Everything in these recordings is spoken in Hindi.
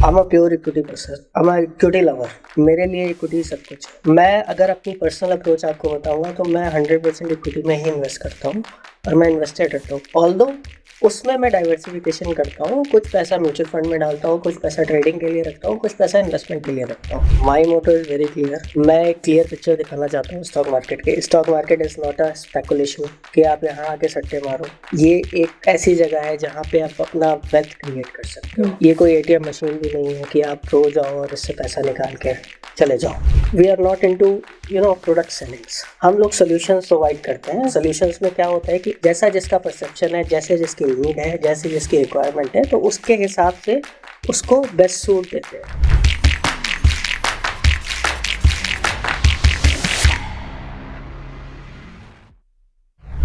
I'm a pure equity person. I'm a equity lover. मेरे लिए इक्विटी सब कुछ है। मैं अगर अपनी पर्सनल अप्रोच आपको बताऊंगा तो मैं 100% इक्विटी में ही इन्वेस्ट करता हूँ और मैं इन्वेस्टेड रहता हूँ। ऑल्दो उसमें मैं डाइवर्सिफिकेशन करता हूँ, कुछ पैसा म्यूचुअल फंड में डालता हूँ, कुछ पैसा ट्रेडिंग के लिए रखता हूँ, कुछ पैसा इन्वेस्टमेंट के लिए रखता हूँ। माई मोटो इज़ वेरी क्लियर। मैं एक क्लियर पिक्चर दिखाना चाहता हूँ स्टॉक मार्केट के। Stock market is not a speculation कि आप यहाँ आके सट्टे मारो। ये एक ऐसी जगह है जहाँ पे आप अपना वेल्थ क्रिएट कर सकते हो। ये कोई एटीएम मशीन भी नहीं है कि आप रोज आओ और इससे पैसा निकाल के चले जाओ। We are not into product sellings. हम लोग सोल्यूशंस प्रोवाइड करते हैं। सोल्यूशंस में क्या होता है कि जैसा जिसका परसेप्शन है, जैसे जिसकी नीड है, जैसे जिसकी रिक्वायरमेंट है, तो उसके हिसाब से उसको बेस्ट सूट देते हैं।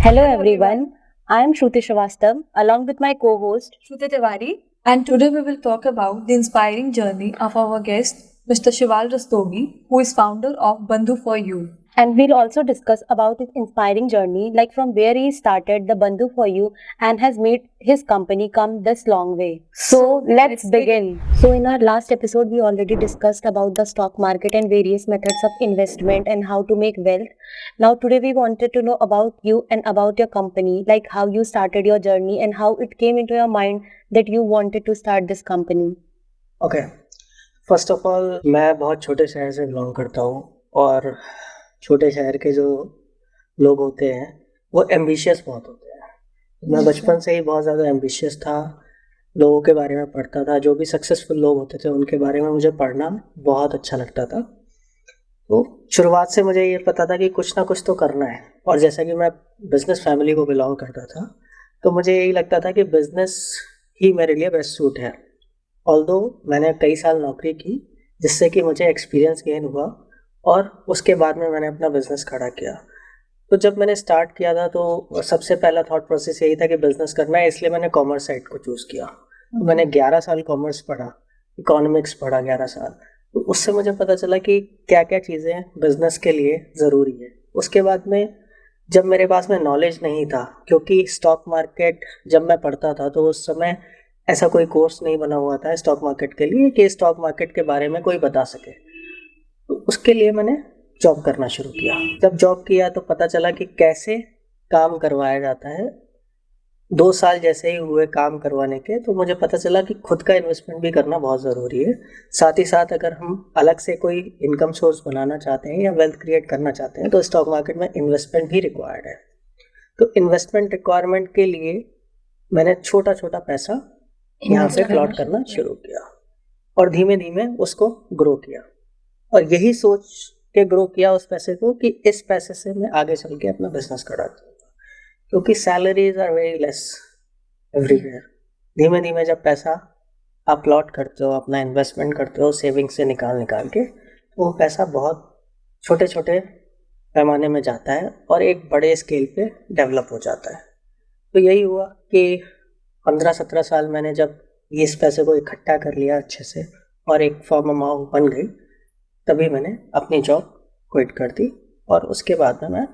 Hello everyone, I am Shruti Shrivastava along with my co-host Shruti Tiwari, and today we will talk about the inspiring journey of our guest, Mr. Shival Rastogi, who is founder of Bandhu for You. and we'll also discuss about his inspiring journey, like from where he started the Bandhu for You and has made his company come this long way. So let's begin. So in our last episode, we already discussed about the stock market and various methods of investment and how to make wealth. Now today we wanted to know about you and about your company, like how you started your journey and how it came into your mind that you wanted to start this company. Okay, first of all मैं बहुत छोटे शहर से बिलोंग करता हूँ और छोटे शहर के जो लोग होते हैं वो एम्बिशियस बहुत होते हैं। मैं बचपन से ही बहुत ज़्यादा एम्बिशियस था, लोगों के बारे में पढ़ता था, जो भी सक्सेसफुल लोग होते थे उनके बारे में मुझे पढ़ना बहुत अच्छा लगता था। तो शुरुआत से मुझे ये पता था कि कुछ ना कुछ तो करना है, और जैसा कि मैं बिजनेस फैमिली को बिलोंग करता था तो मुझे यही लगता था कि बिजनेस ही मेरे लिए बेस्ट सूट है। ऑल्दो मैंने कई साल नौकरी की जिससे कि मुझे एक्सपीरियंस गेन हुआ और उसके बाद में मैंने अपना बिजनेस खड़ा किया। तो जब मैंने स्टार्ट किया था तो सबसे पहला थॉट प्रोसेस यही था कि बिजनेस करना है, इसलिए मैंने कॉमर्स साइड को चूज़ किया। तो मैंने 11 साल कॉमर्स पढ़ा, इकोनॉमिक्स पढ़ा 11 साल। तो उससे मुझे पता चला कि क्या क्या चीज़ें बिजनेस के लिए ज़रूरी है। उसके बाद में जब मेरे पास में नॉलेज नहीं था, क्योंकि स्टॉक मार्केट जब मैं पढ़ता था तो उस समय ऐसा कोई कोर्स नहीं बना हुआ था स्टॉक मार्केट के लिए कि स्टॉक मार्केट के बारे में कोई बता सके, तो उसके लिए मैंने जॉब करना शुरू किया। जब जॉब किया तो पता चला कि कैसे काम करवाया जाता है। 2 साल जैसे ही हुए काम करवाने के तो मुझे पता चला कि खुद का इन्वेस्टमेंट भी करना बहुत ज़रूरी है। साथ ही साथ अगर हम अलग से कोई इनकम सोर्स बनाना चाहते हैं या वेल्थ क्रिएट करना चाहते हैं तो स्टॉक मार्केट में इन्वेस्टमेंट भी रिक्वायर्ड है। तो इन्वेस्टमेंट रिक्वायरमेंट के लिए मैंने छोटा छोटा पैसा यहाँ से प्लॉट करना शुरू किया और धीमे धीमे उसको ग्रो किया, और यही सोच के ग्रो किया उस पैसे को कि इस पैसे से मैं आगे चल के अपना बिजनेस करा दूँगा, क्योंकि salaries are very less everywhere. धीमे धीमे जब पैसा आप प्लॉट करते हो, अपना इन्वेस्टमेंट करते हो सेविंग से निकाल के, तो वो पैसा बहुत छोटे छोटे पैमाने में जाता है और एक बड़े स्केल पे डेवलप हो जाता है। तो यही हुआ कि 15-17 साल मैंने जब इस पैसे को इकट्ठा कर लिया अच्छे से और एक फॉर्म अमाउंट बन गई, तभी मैंने अपनी जॉब क्विट कर दी और उसके बाद में मैं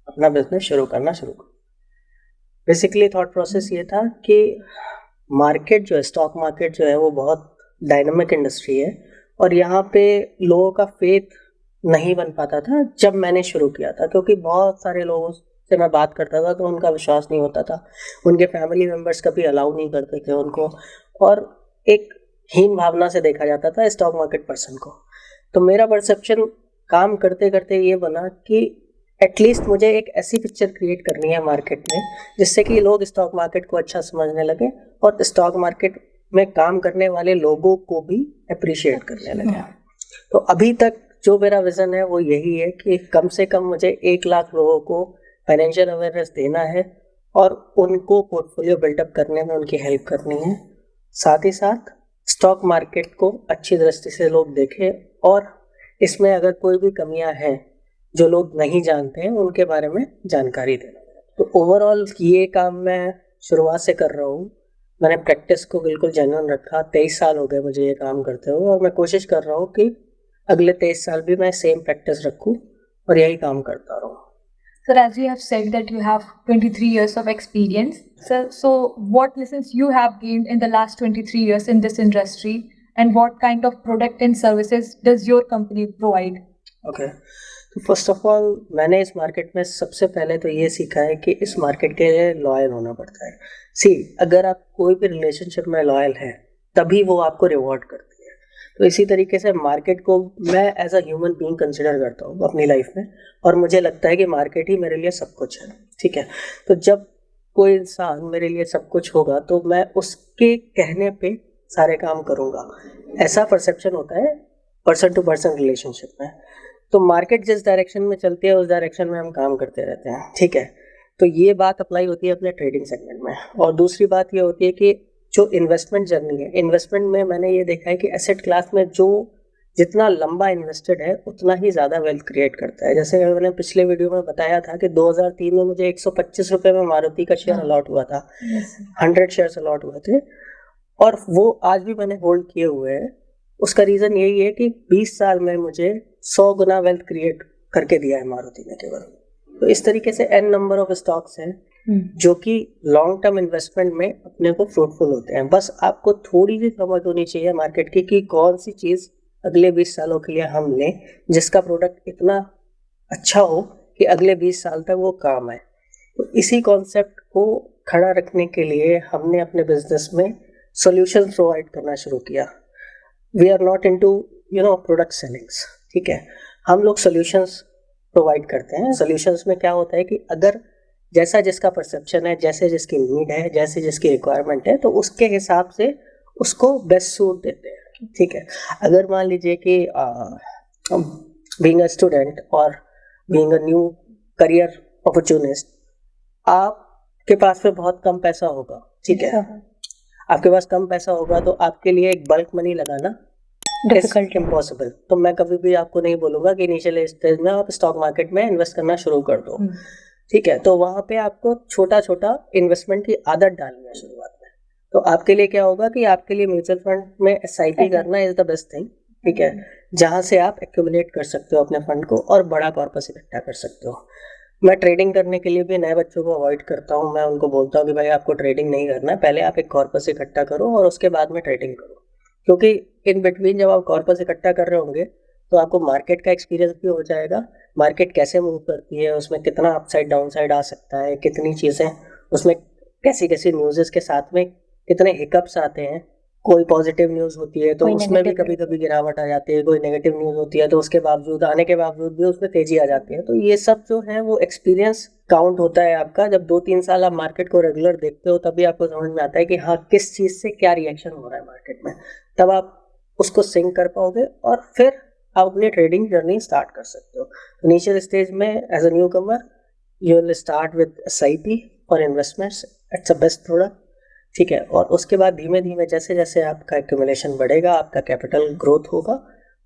अपना बिजनेस शुरू करना शुरू किया। बेसिकली थॉट प्रोसेस ये था कि मार्केट जो है, स्टॉक मार्केट जो है वो बहुत डायनामिक इंडस्ट्री है और यहाँ पे लोगों का फेथ नहीं बन पाता था जब मैंने शुरू किया था, क्योंकि बहुत सारे लोगों से मैं बात करता था तो उनका विश्वास नहीं होता था, उनके फैमिली मेम्बर्स कभी अलाउ नहीं करते थे उनको, और एक हीन भावना से देखा जाता था स्टॉक मार्केट पर्सन को। तो मेरा परसेप्शन काम करते करते ये बना कि एटलीस्ट मुझे एक ऐसी पिक्चर क्रिएट करनी है मार्केट में जिससे कि लोग स्टॉक मार्केट को अच्छा समझने लगे और स्टॉक मार्केट में काम करने वाले लोगों को भी अप्रिशिएट करने लगे। तो अभी तक जो मेरा विज़न है वो यही है कि कम से कम मुझे 1 लाख लोगों को फाइनेंशियल अवेयरनेस देना है और उनको पोर्टफोलियो बिल्डअप करने में उनकी हेल्प करनी है। साथ ही साथ स्टॉक मार्केट को अच्छी दृष्टि से लोग देखें और इसमें अगर कोई भी कमियां हैं जो लोग नहीं जानते हैं उनके बारे में जानकारी देना। तो ओवरऑल ये काम मैं शुरुआत से कर रहा हूँ। मैंने प्रैक्टिस को बिल्कुल जेन्युइन रखा। 23 साल हो गए मुझे ये काम करते हुए और मैं कोशिश कर रहा हूँ कि अगले 23 साल भी मैं सेम प्रैक्टिस रखूँ और यही काम करता रहूँ। Sir, as you have said that you have 23 years of experience, sir, so what lessons you have gained in the last 23 years in this industry, and what kind of product and services does your company provide? Okay, तो फर्स्ट ऑफ ऑल मैंने इस मार्केट में सबसे पहले तो ये सीखा है कि इस मार्केट के लिए लॉयल होना पड़ता है। सी, अगर आप कोई भी रिलेशनशिप में लॉयल हैं तभी वो आपको रिवॉर्ड करती है। तो इसी तरीके से मार्केट को मैं as a human being consider करता हूँ अपनी लाइफ में, और मुझे लगता है कि मार्केट ही मेरे लिए सब कुछ है। ठीक है, तो जब कोई इंसान मेरे लिए सब कुछ होगा तो मैं उसके कहने पे सारे काम करूँगा, ऐसा परसेप्शन होता है पर्सन टू पर्सन रिलेशनशिप में। तो मार्केट जिस डायरेक्शन में चलती है उस डायरेक्शन में हम काम करते रहते हैं। ठीक है, तो ये बात अप्लाई होती है अपने ट्रेडिंग सेगमेंट में। और दूसरी बात ये होती है कि जो इन्वेस्टमेंट जर्नी है, इन्वेस्टमेंट में मैंने ये देखा है कि एसेट क्लास में जो जितना लंबा इन्वेस्टेड है उतना ही ज़्यादा वेल्थ क्रिएट करता है। जैसे मैंने पिछले वीडियो में बताया था कि 2003 में मुझे 125 रुपये में मारुति का शेयर अलॉट हुआ था, 100 शेयर्स अलॉट हुए थे, और वो आज भी मैंने होल्ड किए हुए हैं। उसका रीज़न यही है कि 20 साल में मुझे 100 गुना वेल्थ क्रिएट करके दिया है मारुति ने केवल। तो इस तरीके से एन नंबर ऑफ स्टॉक्स हैं जो कि लॉन्ग टर्म इन्वेस्टमेंट में अपने को फ्रूटफुल होते हैं। बस आपको थोड़ी सी समझ होनी चाहिए मार्केट की कि कौन सी चीज़ अगले 20 सालों के लिए हम लें जिसका प्रोडक्ट इतना अच्छा हो कि अगले 20 साल तक वो काम आए। तो इसी कॉन्सेप्ट को खड़ा रखने के लिए हमने अपने बिजनेस में सॉल्यूशंस प्रोवाइड करना शुरू किया। We are not into product sellings. ठीक है, हम लोग सॉल्यूशंस प्रोवाइड करते हैं। सॉल्यूशंस में क्या होता है कि अगर जैसा जिसका परसेप्शन है, जैसे जिसकी नीड है, जैसे जिसकी रिक्वायरमेंट है, तो उसके हिसाब से उसको बेस्ट सूट देते हैं। ठीक है, अगर मान लीजिए कि बीइंग अ स्टूडेंट और being a new career opportunist, आपके पास में बहुत कम पैसा होगा। ठीक है, आपके पास कम पैसा होगा तो आपके लिए एक बल्क मनी लगाना डिफिकल्ट, इम्पॉसिबल। तो मैं कभी भी आपको नहीं बोलूँगा कि इनिशियल स्टेज में आप स्टॉक मार्केट में इन्वेस्ट करना शुरू कर दो। ठीक है, तो वहाँ पे आपको छोटा छोटा इन्वेस्टमेंट की आदत डालनी है शुरुआत में। तो आपके लिए क्या होगा कि आपके लिए म्यूचुअल फंड में SIP करना इज द बेस्ट थिंग। ठीक है, जहाँ से आप एक्यूमुलेट कर सकते हो अपने फंड को और बड़ा कॉर्पस इकट्ठा कर सकते हो। मैं ट्रेडिंग करने के लिए भी नए बच्चों को अवॉइड करता हूँ। मैं उनको बोलता हूँ कि भाई आपको ट्रेडिंग नहीं करना है, पहले आप एक कॉर्पस इकट्ठा करो और उसके बाद में ट्रेडिंग करो। क्योंकि इन बिटवीन जब आप कॉर्पस इकट्ठा कर रहे होंगे तो आपको मार्केट का एक्सपीरियंस भी हो जाएगा, मार्केट कैसे मूव करती है, उसमें कितना अपसाइड डाउनसाइड आ सकता है, कितनी चीज़ें उसमें कैसी कैसी न्यूज़ के साथ में कितने हिकअप्स आते हैं। कोई पॉजिटिव न्यूज़ होती है तो उसमें भी कभी कभी गिरावट आ जाती है, कोई नेगेटिव न्यूज़ होती है तो उसके बावजूद आने के बावजूद भी उसमें तेज़ी आ जाती है। तो ये सब जो है वो एक्सपीरियंस काउंट होता है आपका। जब 2-3 साल आप मार्केट को रेगुलर देखते हो तभी आपको समझ में आता है कि हाँ किस चीज़ से क्या रिएक्शन हो रहा है मार्केट में, तब आप उसको सिंक कर पाओगे और फिर आप अपनी ट्रेडिंग जर्नी स्टार्ट कर सकते हो। इनिशियल स्टेज में as a newcomer you will start with SIP और investments, it's a best product. ठीक है, और उसके बाद धीमे धीमे जैसे जैसे आपका एक्यूमुलेशन बढ़ेगा, आपका कैपिटल ग्रोथ होगा,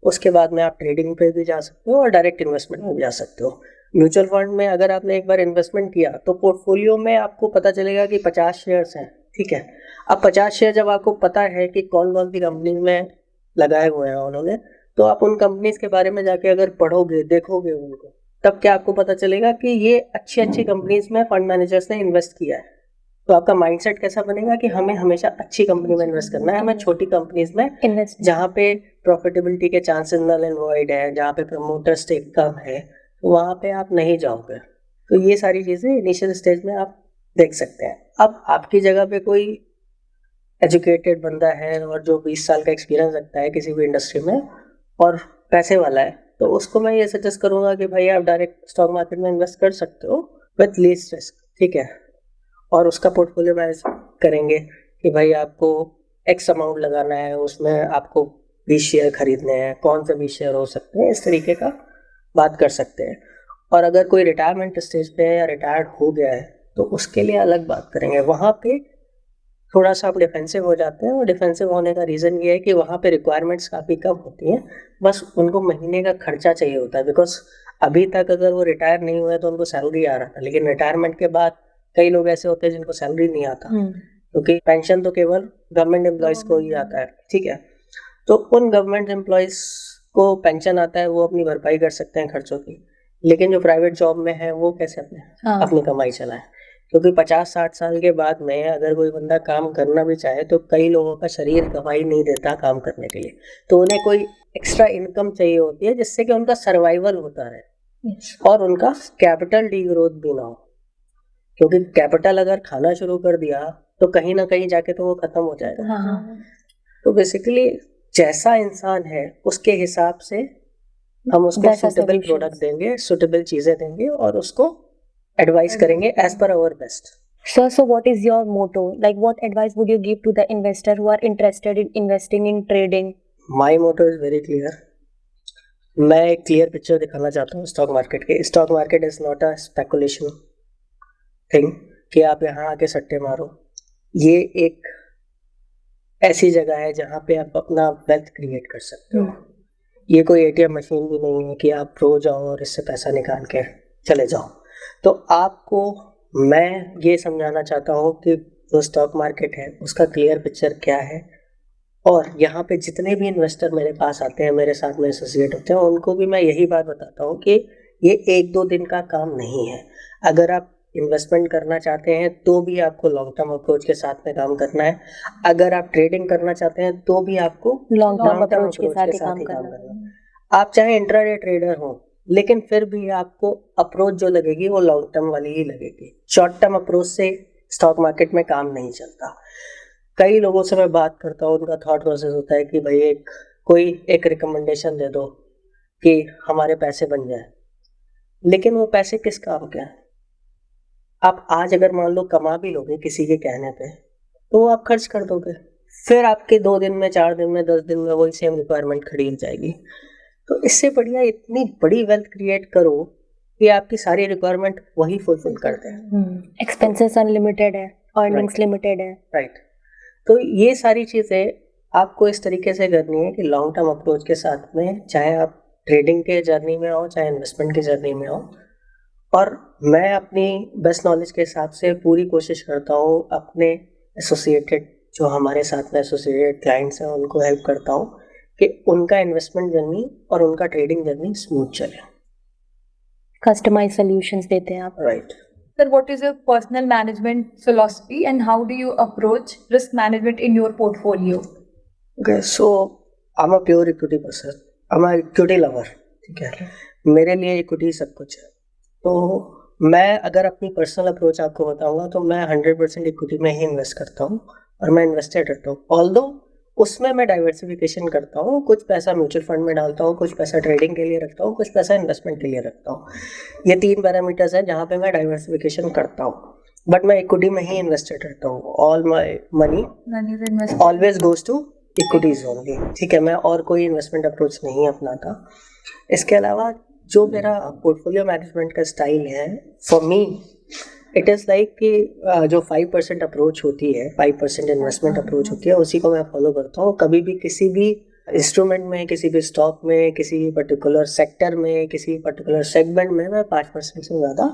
उसके बाद में आप ट्रेडिंग पे भी जा सकते हो और डायरेक्ट इन्वेस्टमेंट में भी जा सकते हो। म्यूचुअल फंड में अगर आपने एक बार इन्वेस्टमेंट किया तो पोर्टफोलियो में आपको पता चलेगा कि 50 शेयर्स हैं। ठीक है, अब 50 शेयर जब आपको पता है कि कौन कौन सी कंपनी में लगाए हुए हैं उन्होंने, तो आप उन कंपनीज के बारे में जाके अगर पढ़ोगे, देखोगे उनको, तब क्या आपको पता चलेगा कि ये अच्छी अच्छी कंपनीज में फंड मैनेजर्स ने इन्वेस्ट किया है। तो आपका माइंडसेट कैसा बनेगा कि हमें हमेशा अच्छी कंपनी में इन्वेस्ट करना है, हमें छोटी कंपनीज में इन्वेस्ट जहाँ पे प्रॉफिटेबिलिटी के चांसेस नल एंड वॉइड है, जहाँ पे प्रमोटर स्टेक कम है, तो वहाँ पे आप नहीं जाओगे। तो ये सारी चीज़ें इनिशियल स्टेज में आप देख सकते हैं। अब आपकी जगह पे कोई एजुकेटेड बंदा है और जो 20 साल का एक्सपीरियंस रखता है किसी भी इंडस्ट्री में और पैसे वाला है, तो उसको मैं ये सजेस्ट करूँगा कि भाई आप डायरेक्ट स्टॉक मार्केट में इन्वेस्ट कर सकते हो विथ लीस्ट रिस्क। ठीक है, और उसका पोर्टफोलियो मैनेज करेंगे कि भाई आपको एक्स अमाउंट लगाना है, उसमें आपको 20 शेयर खरीदने हैं, कौन से 20 शेयर हो सकते हैं, इस तरीके का बात कर सकते हैं। और अगर कोई रिटायरमेंट स्टेज पे है या रिटायर्ड हो गया है तो उसके लिए अलग बात करेंगे। वहाँ पे थोड़ा सा आप डिफेंसिव हो जाते हैं, और डिफेंसिव होने का रीज़न ये है कि वहाँ पे रिक्वायरमेंट्स काफ़ी कम होती हैं, बस उनको महीने का खर्चा चाहिए होता है। बिकॉज अभी तक अगर वो रिटायर नहीं हुए तो उनको सैलरी आ रहा था, लेकिन रिटायरमेंट के बाद कई लोग ऐसे होते हैं जिनको सैलरी नहीं आता, क्योंकि पेंशन तो केवल गवर्नमेंट एम्प्लॉयज़ को ही आता है। ठीक है, तो उन गवर्नमेंट एम्प्लॉयज़ को पेंशन आता है, वो अपनी भरपाई कर सकते हैं खर्चों की, लेकिन जो प्राइवेट जॉब में है वो कैसे अपनी कमाई चलाएं, क्योंकि 50-60 साल के बाद में अगर कोई बंदा काम करना भी चाहे तो कई लोगों का शरीर गवाही नहीं देता काम करने के लिए, तो उन्हें कोई एक्स्ट्रा इनकम चाहिए होती है जिससे कि उनका सर्वाइवल होता रहे और उनका कैपिटल डी ग्रोथ भी ना हो, क्योंकि कैपिटल अगर खाना शुरू कर दिया तो कहीं ना कहीं जाके तो वो खत्म हो जाएगा। हाँ, तो बेसिकली जैसा इंसान है उसके हिसाब से हम उसको वैसा सुटेबल solutions. प्रोडक्ट देंगे, सुटेबल चीजें देंगे और उसको एडवाइस करेंगे as per our best. So what is your motto? Like, what advice would you give to the investor who are interested in investing in trading? My motto is very clear. मैं एक क्लियर पिक्चर दिखाना चाहता हूँ स्टॉक मार्केट के। Stock market is not a speculation thing कि आप यहाँ आके सट्टे मारो। ये एक ऐसी जगह है जहाँ पे आप अपना वेल्थ क्रिएट कर सकते हो। ये कोई एटीएम मशीन भी नहीं है कि आप रोज जाओ और इससे पैसा निकाल के चले जाओ। तो आपको मैं ये समझाना चाहता हूँ कि जो स्टॉक मार्केट है उसका क्लियर पिक्चर क्या है, और यहाँ पे जितने भी इन्वेस्टर मेरे पास आते हैं, मेरे साथ में एसोसिएट होते हैं, उनको भी मैं यही बात बताता हूँ कि ये 1-2 दिन का काम नहीं है। अगर आप इन्वेस्टमेंट करना चाहते हैं तो भी आपको लॉन्ग टर्म अप्रोच के साथ में काम करना है। अगर आप ट्रेडिंग करना चाहते हैं तो भी आपको Long term long term approach के साथ ही काम ही करना है। आप चाहे इंट्राडे ट्रेडर हो, लेकिन फिर भी आपको अप्रोच जो लगेगी वो लॉन्ग टर्म वाली ही लगेगी। शॉर्ट टर्म अप्रोच से स्टॉक मार्केट में काम नहीं चलता। कई लोगों से मैं बात करता हूँ, उनका थॉट प्रोसेस होता है कि भाई कोई एक रिकमेंडेशन दे दो कि हमारे पैसे बन जाए, लेकिन वो पैसे किस काम के हैं? आप आज अगर मान लो कमा भी लोगे किसी के कहने पे तो वो आप खर्च कर दोगे, फिर आपके 2 दिन में, 4 दिन में, 10 दिन में वही सेम रिक्वायरमेंट खड़ी हो जाएगी। तो इससे बढ़िया इतनी बड़ी वेल्थ क्रिएट करो कि आपकी सारी रिक्वायरमेंट वही फुलफिल कर दें। एक्सपेंसेस अनलिमिटेड है, अर्निंग्स लिमिटेड है। राइट। तो ये सारी चीज़ें आपको इस तरीके से करनी है कि लॉन्ग टर्म अप्रोच के साथ में, चाहे आप ट्रेडिंग के जर्नी में हो चाहे इन्वेस्टमेंट की जर्नी में हो। और मैं अपनी बेस्ट नॉलेज के हिसाब से पूरी कोशिश करता हूँ अपने एसोसिएटेड जो हमारे साथ में एसोसिएटेड क्लाइंट्स हैं उनको हेल्प करता हूँ कि उनका इन्वेस्टमेंट जर्नी और उनका ट्रेडिंग जर्नी स्मूथ चले। कस्टमाइज सॉल्यूशंस देते हैं आप। Right. Sir, what is your personal management philosophy and how do you approach risk management in your portfolio? Okay, so I am a pure equity person, I am a equity lover. ठीक है, मेरे लिए इक्विटी सब कुछ है। तो मैं अगर अपनी पर्सनल अप्रोच आपको बताऊंगा तो मैं 100% इक्विटी में ही इन्वेस्ट करता हूँ और मैं इन्वेस्टेड रहता हूँ। ऑल्दो उसमें मैं डाइवर्सिफिकेशन करता हूँ, कुछ पैसा म्यूचुअल फंड में डालता हूँ, कुछ पैसा ट्रेडिंग के लिए रखता हूँ, कुछ पैसा इन्वेस्टमेंट के लिए रखता हूँ। ये 3 पैरामीटर्स हैं जहाँ पे मैं डाइवर्सिफिकेशन करता हूँ, बट मैं इक्विटी में ही इन्वेस्टेड रहता हूँ। All my money Money is invested. Always goes to equities only. ठीक है, मैं और कोई इन्वेस्टमेंट अप्रोच नहीं अपनाता। इसके अलावा जो मेरा पोर्टफोलियो मैनेजमेंट का स्टाइल है, for me it is like कि जो 5% अप्रोच होती है, 5% इन्वेस्टमेंट अप्रोच होती है, उसी को मैं फॉलो करता हूँ। कभी भी किसी भी इंस्ट्रूमेंट में, किसी भी स्टॉक में, किसी पर्टिकुलर सेक्टर में, किसी पर्टिकुलर सेगमेंट में मैं 5% से ज़्यादा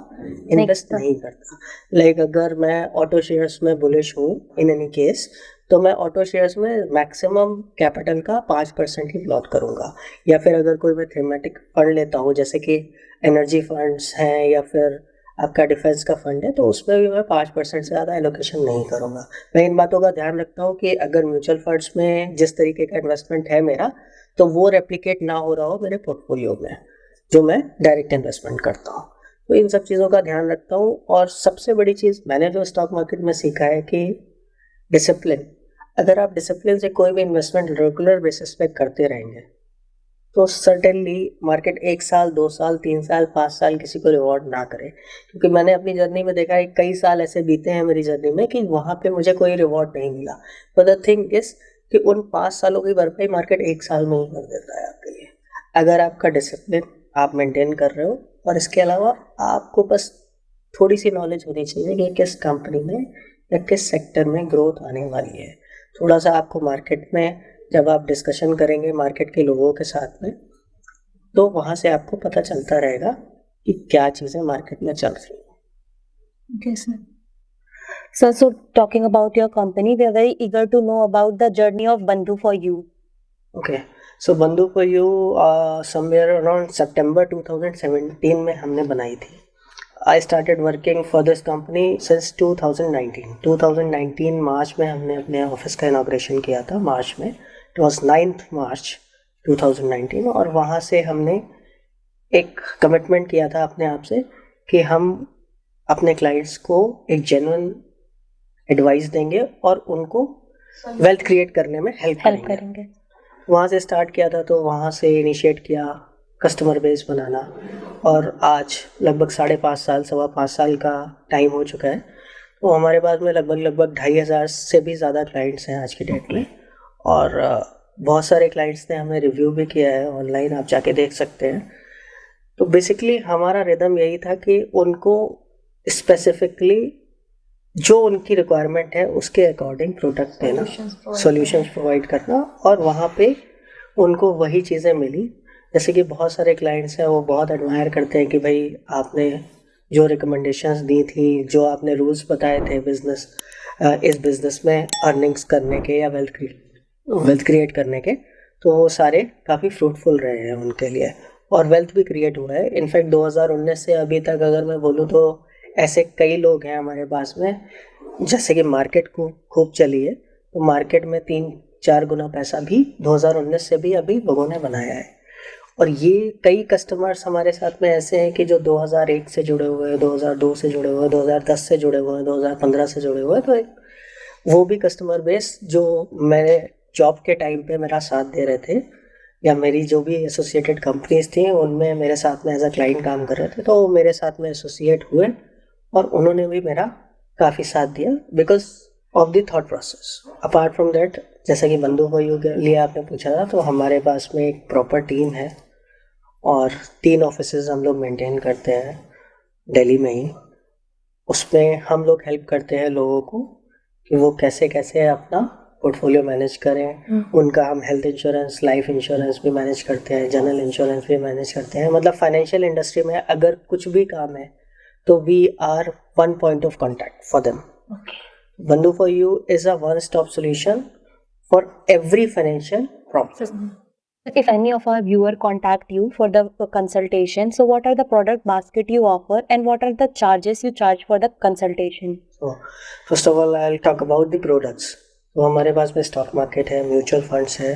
इन्वेस्ट नहीं करता। लाइक अगर मैं ऑटो शेयर्स में बुलिश हूँ इन एनी केस, तो मैं ऑटो शेयर्स में मैक्सिमम कैपिटल का 5% ही प्लॉट करूँगा। या फिर अगर कोई मैं थीमेटिक फंड लेता हूँ जैसे कि एनर्जी फंड्स हैं या फिर आपका डिफेंस का फंड है, तो उसमें भी मैं 5% से ज़्यादा एलोकेशन नहीं करूँगा। मैं इन बातों का ध्यान रखता हूँ कि अगर म्यूचुअल फंड्स में जिस तरीके का इन्वेस्टमेंट है मेरा, तो वो रेप्लिकेट ना हो रहा हो मेरे पोर्टफोलियो में जो मैं डायरेक्ट इन्वेस्टमेंट करता हूँ। तो इन सब चीज़ों का ध्यान रखता हूँ। और सबसे बड़ी चीज़ मैंने जो स्टॉक मार्केट में सीखा है कि डिसिप्लिन। अगर आप डिसिप्लिन से कोई भी इन्वेस्टमेंट रेगुलर बेसिस पे करते रहेंगे तो सर्टेनली मार्केट 1 साल, 2 साल, 3 साल, 5 साल किसी को रिवॉर्ड ना करे। क्योंकि मैंने अपनी जर्नी में देखा है, कई साल ऐसे बीते हैं मेरी जर्नी में कि वहाँ पे मुझे कोई रिवॉर्ड नहीं मिला। बट द थिंग इज कि उन 5 सालों की भरपाई मार्केट 1 साल में ही कर देता है आपके लिए, अगर आपका डिसिप्लिन आप मेंटेन कर रहे हो। और इसके अलावा आपको बस थोड़ी सी नॉलेज होनी चाहिए कि किस कंपनी में या किस सेक्टर में ग्रोथ आने वाली है। थोड़ा सा आपको मार्केट में जब आप डिस्कशन करेंगे मार्केट के लोगों के साथ में, तो वहाँ से आपको पता चलता रहेगा कि क्या चीज़ें मार्केट में चल रही हैं। Okay, sir. So talking about your company, we are very eager to know about the journey of Bandhu for you. Okay, so Bandhu for you somewhere around सितंबर 2017 में हमने बनाई थी। I started working for this company since 2019. 2019 मार्च में हमने अपने ऑफिस का इनाग्रेशन किया था. मार्च में, इट वॉज 9th March 2019. और वहाँ से हमने एक कमिटमेंट किया था अपने आप से कि हम अपने क्लाइंट्स को एक जेन्युइन एडवाइस देंगे और उनको वेल्थ क्रिएट करने में हेल्प करेंगे. वहाँ से स्टार्ट किया था. तो वहाँ से इनिशिएट किया कस्टमर बेस बनाना, और आज लगभग 5.5 साल, 5.25 साल का टाइम हो चुका है. तो हमारे पास में लगभग 2,500 से भी ज़्यादा क्लाइंट्स हैं आज की डेट में. और बहुत सारे क्लाइंट्स ने हमें रिव्यू भी किया है ऑनलाइन, आप जाके देख सकते हैं. तो बेसिकली हमारा रिदम यही था कि उनको स्पेसिफिकली जो उनकी रिक्वायरमेंट है उसके अकॉर्डिंग प्रोडक्ट देना, सॉल्यूशंस प्रोवाइड करना, और वहाँ पे उनको वही चीज़ें मिली. जैसे कि बहुत सारे क्लाइंट्स हैं वो बहुत एडमायर करते हैं कि भाई आपने जो रिकमेंडेशंस दी थी, जो आपने रूल्स बताए थे इस बिज़नेस में अर्निंग्स करने के या वेल्थ क्रिएट करने के, तो वो सारे काफ़ी फ्रूटफुल रहे हैं उनके लिए, और वेल्थ भी क्रिएट हुआ है. इनफैक्ट 2019 से अभी तक अगर मैं बोलूँ तो ऐसे कई लोग हैं हमारे पास में, जैसे कि मार्केट को खूब चली है, तो मार्केट में 3-4 गुना पैसा भी 2019 से भी अभी लोगों ने बनाया है. और ये कई कस्टमर्स हमारे साथ में ऐसे हैं कि जो 2001 से जुड़े हुए हैं, 2002 से जुड़े हुए हैं, 2010 से जुड़े हुए हैं, 2015 से जुड़े हुए हैं. तो वो भी कस्टमर बेस जो मेरे जॉब के टाइम पे मेरा साथ दे रहे थे, या मेरी जो भी एसोसिएटेड कंपनीज थी उनमें मेरे साथ में एज अ क्लाइंट काम कर रहे थे, तो वो मेरे साथ में एसोसिएट हुए और उन्होंने भी मेरा काफ़ी साथ दिया because of the thought process. Apart from that, जैसा कि बंधु भाइयों के लिए आपने पूछा था, तो हमारे पास में एक प्रॉपर टीम है और 3 ऑफिसेज हम लोग मेंटेन करते हैं दिल्ली में ही. उसमें हम लोग हेल्प करते हैं लोगों को कि वो कैसे कैसे अपना पोर्टफोलियो मैनेज करें. उनका हम हेल्थ इंश्योरेंस, लाइफ इंश्योरेंस भी मैनेज करते हैं, जनरल इंश्योरेंस भी मैनेज करते हैं. मतलब फाइनेंशियल इंडस्ट्री में अगर कुछ भी काम है तो we are one point of contact for them. Bandhu for you is a one-stop solution for every financial problem. If any of our viewer contact you for the consultation, so what are the product basket you offer and what are the charges you charge for the consultation? So, first of all, I'll talk about the products. तो हमारे पास में स्टॉक मार्केट है, म्यूचुअल फंड्स है,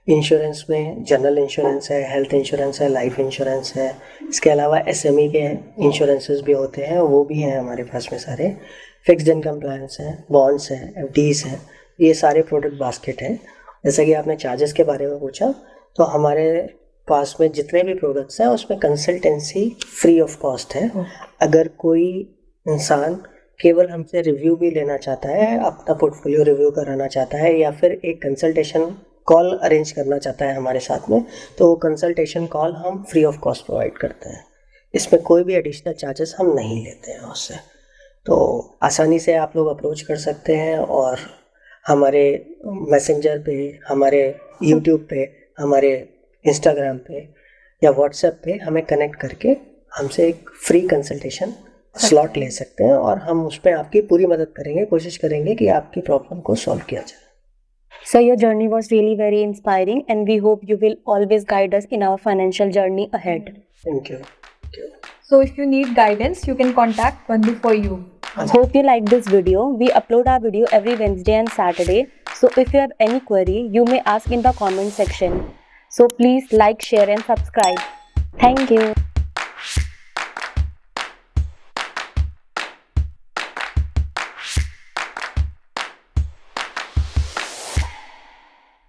इंश्योरेंस में जनरल इंश्योरेंस है, हेल्थ इंश्योरेंस है, लाइफ इंश्योरेंस है. इसके अलावा SME के इंश्योरेंसेस भी होते हैं, वो भी हैं हमारे पास में सारे. फिक्स्ड इनकम प्लान्स हैं, बॉन्ड्स हैं, FDs हैं. ये सारे प्रोडक्ट बास्केट हैं. जैसा कि आपने चार्जेस के बारे में पूछा, तो हमारे पास में जितने भी प्रोडक्ट्स हैं उसमें कंसल्टेंसी फ्री ऑफ कॉस्ट है. अगर कोई इंसान केवल हमसे रिव्यू भी लेना चाहता है, अपना पोर्टफोलियो रिव्यू कराना चाहता है, या फिर एक कंसल्टेशन कॉल अरेंज करना चाहता है हमारे साथ में, तो वो कंसल्टेशन कॉल हम फ्री ऑफ कॉस्ट प्रोवाइड करते हैं. इसमें कोई भी एडिशनल चार्जेस हम नहीं लेते हैं उससे. तो आसानी से आप लोग अप्रोच कर सकते हैं और हमारे मैसेंजर पे, हमारे यूट्यूब पे, हमारे इंस्टाग्राम पे या व्हाट्सएप पे हमें कनेक्ट करके हमसे एक फ्री कंसल्टेशन स्लॉट ले सकते हैं, और हम उस पर आपकी पूरी मदद करेंगे, कोशिश करेंगे कि आपकी प्रॉब्लम को सॉल्व किया जाए. So your journey was really very inspiring and we hope you will always guide us in our financial journey ahead. Thank you. So if you need guidance, you can contact Bandhu for you. Hope you like this video. We upload our video every Wednesday and Saturday. So if you have any query, you may ask in the comment section. So please like, share and subscribe. Thank you.